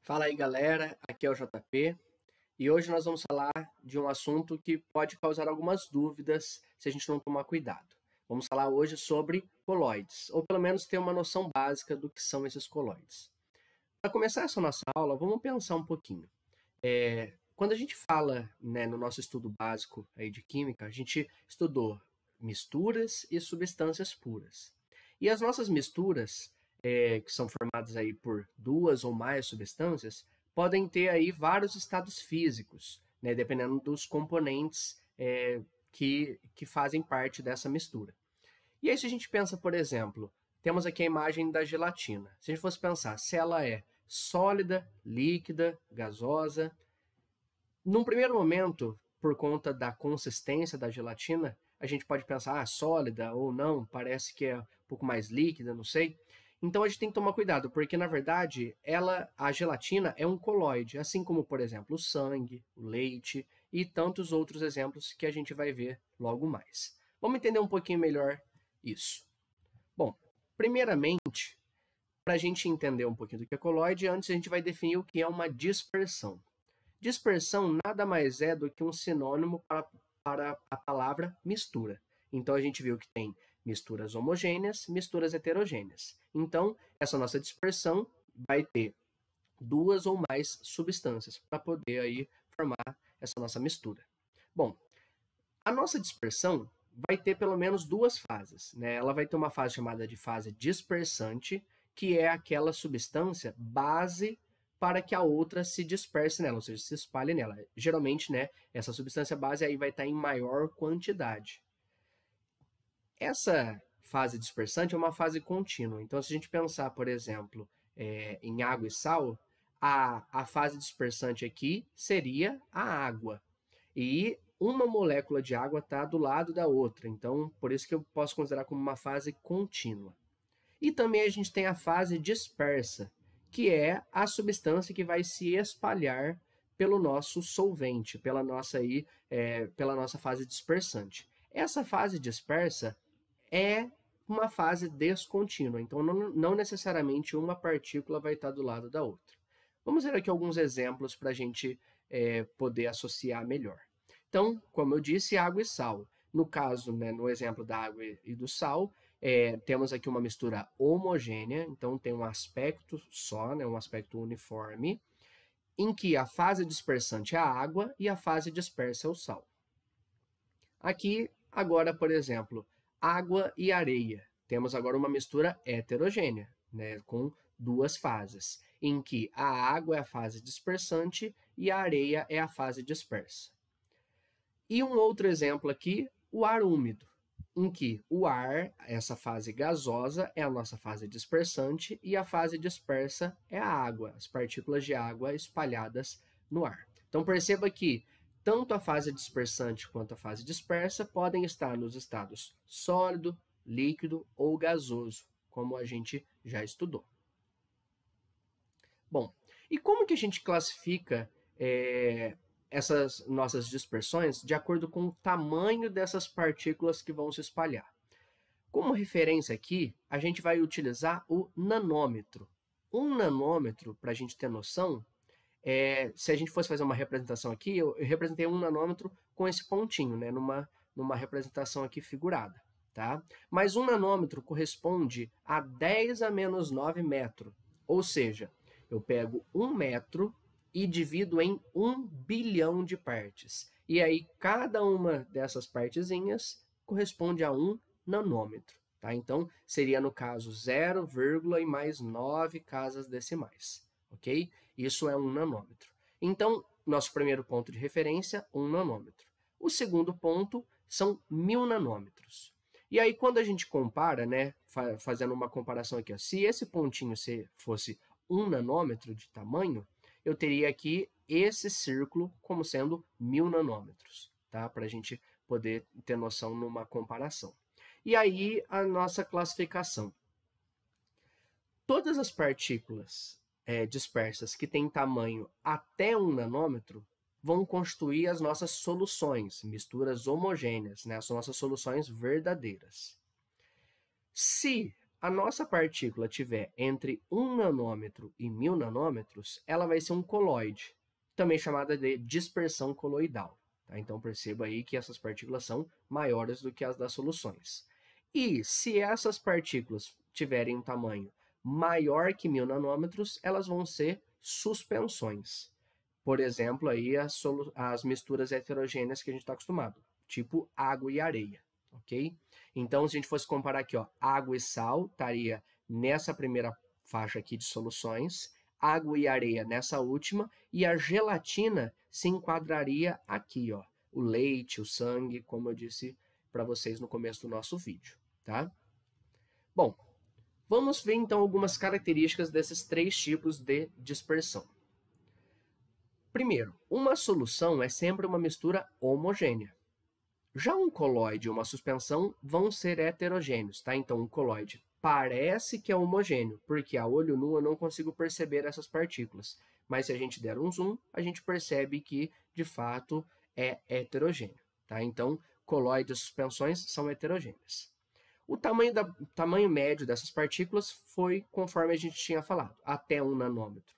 Fala aí, galera. Aqui é o JP e hoje nós vamos falar de um assunto que pode causar algumas dúvidas se a gente não tomar cuidado. Vamos falar hoje sobre coloides, ou pelo menos ter uma noção básica do que são esses coloides. Para começar essa nossa aula, vamos pensar um pouquinho. Quando a gente fala, no nosso estudo básico aí de química, a gente estudou misturas e substâncias puras. E as nossas misturas, que são formadas aí por duas ou mais substâncias, podem ter aí vários estados físicos, né, dependendo dos componentes que fazem parte dessa mistura. E aí, se a gente pensa, por exemplo, temos aqui a imagem da gelatina. Se a gente fosse pensar se ela é sólida, líquida, gasosa, num primeiro momento, por conta da consistência da gelatina, a gente pode pensar, sólida ou não, parece que é um pouco mais líquida, não sei. Então a gente tem que tomar cuidado, porque na verdade a gelatina é um coloide, assim como, por exemplo, o sangue, o leite e tantos outros exemplos que a gente vai ver logo mais. Vamos entender um pouquinho melhor isso. Bom, primeiramente, para a gente entender um pouquinho do que é coloide, antes a gente vai definir o que é uma dispersão. Dispersão nada mais é do que um sinônimo para a palavra mistura. Então a gente viu que tem misturas homogêneas, misturas heterogêneas. Então, essa nossa dispersão vai ter duas ou mais substâncias para poder aí formar essa nossa mistura. Bom, a nossa dispersão vai ter pelo menos duas fases, né? Ela vai ter uma fase chamada de fase dispersante, que é aquela substância base para que a outra se disperse nela, ou seja, se espalhe nela. Geralmente, né, essa substância base aí vai estar em maior quantidade. Essa fase dispersante é uma fase contínua. Então, se a gente pensar, por exemplo, em água e sal, a fase dispersante aqui seria a água. E uma molécula de água está do lado da outra. Então, por isso que eu posso considerar como uma fase contínua. E também a gente tem a fase dispersa, que é a substância que vai se espalhar pelo nosso solvente, pela nossa fase dispersante. Essa fase dispersa é uma fase descontínua, então não necessariamente uma partícula vai estar do lado da outra. Vamos ver aqui alguns exemplos para a gente poder associar melhor. Então, como eu disse, água e sal. No caso, no exemplo da água e do sal, temos aqui uma mistura homogênea, então tem um aspecto só, um aspecto uniforme, em que a fase dispersante é a água e a fase dispersa é o sal. Aqui, agora, por exemplo, água e areia. Temos agora uma mistura heterogênea, com duas fases, em que a água é a fase dispersante e a areia é a fase dispersa. E um outro exemplo aqui, o ar úmido, em que o ar, essa fase gasosa, é a nossa fase dispersante e a fase dispersa é a água, as partículas de água espalhadas no ar. Então perceba que tanto a fase dispersante quanto a fase dispersa podem estar nos estados sólido, líquido ou gasoso, como a gente já estudou. Bom, e como que a gente classifica essas nossas dispersões de acordo com o tamanho dessas partículas que vão se espalhar? Como referência aqui, a gente vai utilizar o nanômetro. Um nanômetro, para a gente ter noção, se a gente fosse fazer uma representação aqui, eu representei um nanômetro com esse pontinho, numa representação aqui figurada. Tá? Mas um nanômetro corresponde a 10 a menos 9 metro. Ou seja, eu pego 1 metro e divido em 1 bilhão de partes. E aí, cada uma dessas partezinhas corresponde a 1 nanômetro. Tá? Então, seria, no caso, 0, e mais 9 casas decimais. Ok? Isso é 1 nanômetro. Então, nosso primeiro ponto de referência, 1 nanômetro. O segundo ponto são 1000 nanômetros. E aí, quando a gente compara, fazendo uma comparação aqui, se esse pontinho fosse 1 nanômetro de tamanho, eu teria aqui esse círculo como sendo 1000 nanômetros, tá? Para a gente poder ter noção numa comparação. E aí, a nossa classificação. Todas as partículas dispersas que têm tamanho até 1 nanômetro vão constituir as nossas soluções, misturas homogêneas, as nossas soluções verdadeiras. Se a nossa partícula tiver entre 1 nanômetro e 1000 nanômetros, ela vai ser um coloide, também chamada de dispersão coloidal. Tá? Então, perceba aí que essas partículas são maiores do que as das soluções. E se essas partículas tiverem um tamanho maior que 1000 nanômetros, elas vão ser suspensões. Por exemplo, aí as misturas heterogêneas que a gente está acostumado, tipo água e areia, ok? Então, se a gente fosse comparar aqui, ó, água e sal estaria nessa primeira faixa aqui de soluções, água e areia nessa última, e a gelatina se enquadraria aqui, ó, o leite, o sangue, como eu disse para vocês no começo do nosso vídeo, tá? Bom, vamos ver então algumas características desses 3 tipos de dispersão. Primeiro, uma solução é sempre uma mistura homogênea. Já um coloide e uma suspensão vão ser heterogêneos, tá? Então, um coloide parece que é homogêneo, porque a olho nu eu não consigo perceber essas partículas. Mas se a gente der um zoom, a gente percebe que, de fato, é heterogêneo, tá? Então, coloides e suspensões são heterogêneas. O tamanho médio dessas partículas foi conforme a gente tinha falado, até 1 nanômetro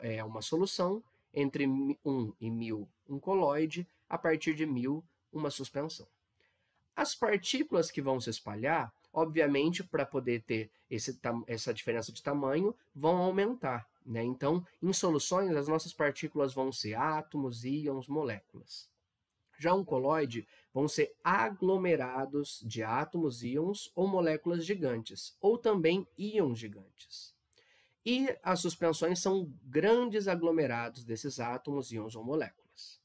é uma solução, entre 1 e 1000 um coloide, a partir de 1000 uma suspensão. As partículas que vão se espalhar, obviamente, para poder ter essa diferença de tamanho, vão aumentar, né? Então, em soluções, as nossas partículas vão ser átomos, íons, moléculas. Já um coloide vão ser aglomerados de átomos, íons ou moléculas gigantes, ou também íons gigantes. E as suspensões são grandes aglomerados desses átomos, íons ou moléculas.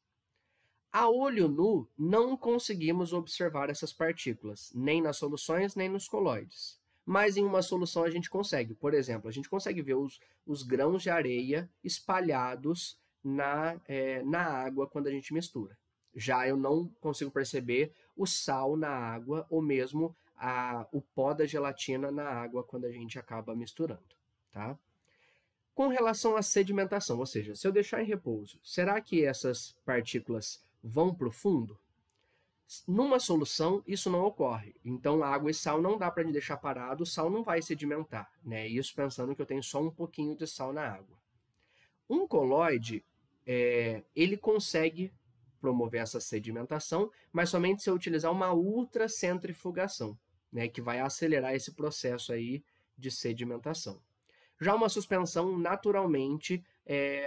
A olho nu, não conseguimos observar essas partículas, nem nas soluções, nem nos coloides. Mas em uma solução a gente consegue. Por exemplo, a gente consegue ver os grãos de areia espalhados na água quando a gente mistura. Já eu não consigo perceber o sal na água ou mesmo o pó da gelatina na água quando a gente acaba misturando, tá? Com relação à sedimentação, ou seja, se eu deixar em repouso, será que essas partículas vão para o fundo? Numa solução, isso não ocorre. Então, água e sal não dá para deixar parado, o sal não vai sedimentar, né? Isso pensando que eu tenho só um pouquinho de sal na água. Um coloide, ele consegue promover essa sedimentação, mas somente se eu utilizar uma ultracentrifugação, né, que vai acelerar esse processo aí de sedimentação. Já uma suspensão, naturalmente,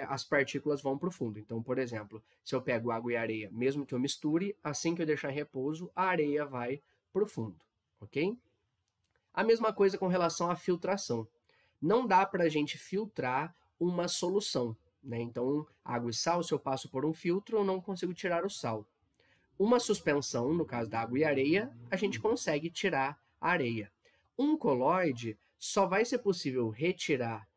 as partículas vão para o fundo. Então, por exemplo, se eu pego água e areia, mesmo que eu misture, assim que eu deixar em repouso, a areia vai para o fundo, ok? A mesma coisa com relação à filtração. Não dá para a gente filtrar uma solução, né? Então, água e sal, se eu passo por um filtro, eu não consigo tirar o sal. Uma suspensão, no caso da água e areia, a gente consegue tirar a areia. Um coloide, só vai ser possível retirar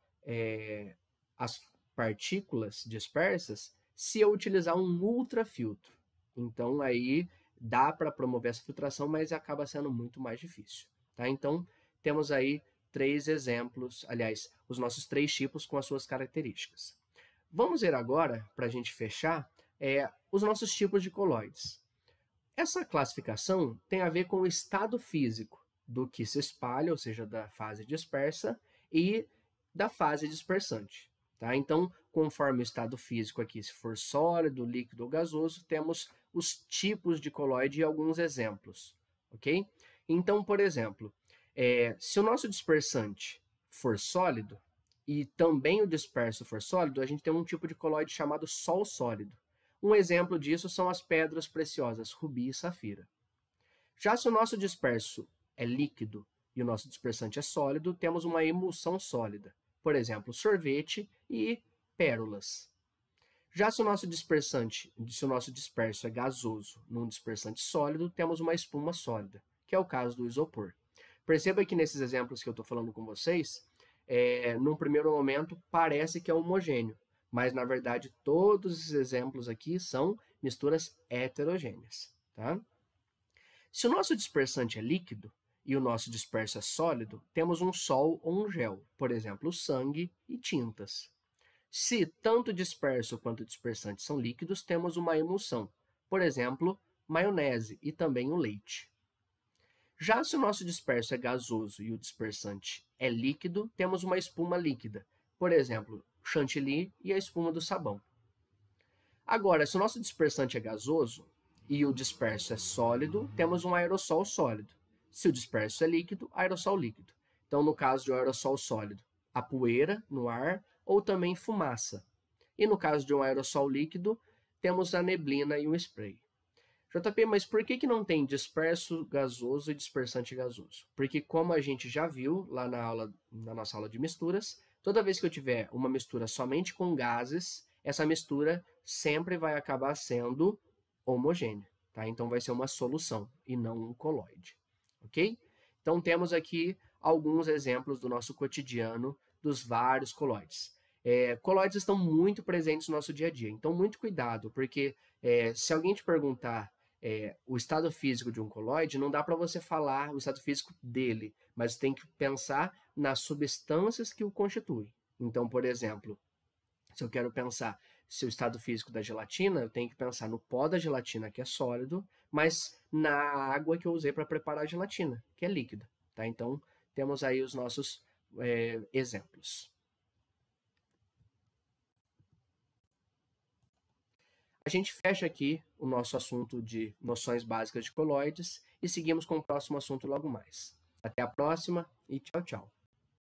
as partículas dispersas se eu utilizar um ultrafiltro. Então, aí dá para promover essa filtração, mas acaba sendo muito mais difícil, tá? Então, temos aí 3 exemplos, aliás, os nossos 3 tipos com as suas características. Vamos ver agora, para a gente fechar, os nossos tipos de coloides. Essa classificação tem a ver com o estado físico do que se espalha, ou seja, da fase dispersa, e da fase dispersante. Tá? Então, conforme o estado físico aqui, se for sólido, líquido ou gasoso, temos os tipos de coloide e alguns exemplos. Ok? Então, por exemplo, se o nosso dispersante for sólido e também o disperso for sólido, a gente tem um tipo de coloide chamado sol sólido. Um exemplo disso são as pedras preciosas, rubi e safira. Já se o nosso disperso é líquido e o nosso dispersante é sólido, temos uma emulsão sólida. Por exemplo, sorvete e pérolas. Já se o nosso disperso é gasoso num dispersante sólido, temos uma espuma sólida, que é o caso do isopor. Perceba que nesses exemplos que eu estou falando com vocês, num primeiro momento parece que é homogêneo, mas na verdade todos esses exemplos aqui são misturas heterogêneas. Tá? Se o nosso dispersante é líquido e o nosso disperso é sólido, temos um sol ou um gel, por exemplo, o sangue e tintas. Se tanto o disperso quanto o dispersante são líquidos, temos uma emulsão, por exemplo, maionese e também o leite. Já se o nosso disperso é gasoso e o dispersante é líquido, temos uma espuma líquida. Por exemplo, chantilly e a espuma do sabão. Agora, se o nosso dispersante é gasoso e o disperso é sólido, temos um aerossol sólido. Se o disperso é líquido, aerossol líquido. Então, no caso de um aerossol sólido, a poeira no ar ou também fumaça. E no caso de um aerossol líquido, temos a neblina e o spray. JP, mas por que não tem disperso gasoso e dispersante gasoso? Porque como a gente já viu lá na nossa aula de misturas, toda vez que eu tiver uma mistura somente com gases, essa mistura sempre vai acabar sendo homogênea, tá? Então vai ser uma solução e não um coloide, ok? Então temos aqui alguns exemplos do nosso cotidiano dos vários coloides. Coloides estão muito presentes no nosso dia a dia, então muito cuidado, porque se alguém te perguntar o estado físico de um coloide, não dá para você falar o estado físico dele, mas tem que pensar nas substâncias que o constituem. Então, por exemplo, se eu quero pensar se o estado físico da gelatina, eu tenho que pensar no pó da gelatina, que é sólido, mas na água que eu usei para preparar a gelatina, que é líquida. Tá? Então, temos aí os nossos exemplos. A gente fecha aqui o nosso assunto de noções básicas de coloides e seguimos com o próximo assunto logo mais. Até a próxima e tchau, tchau.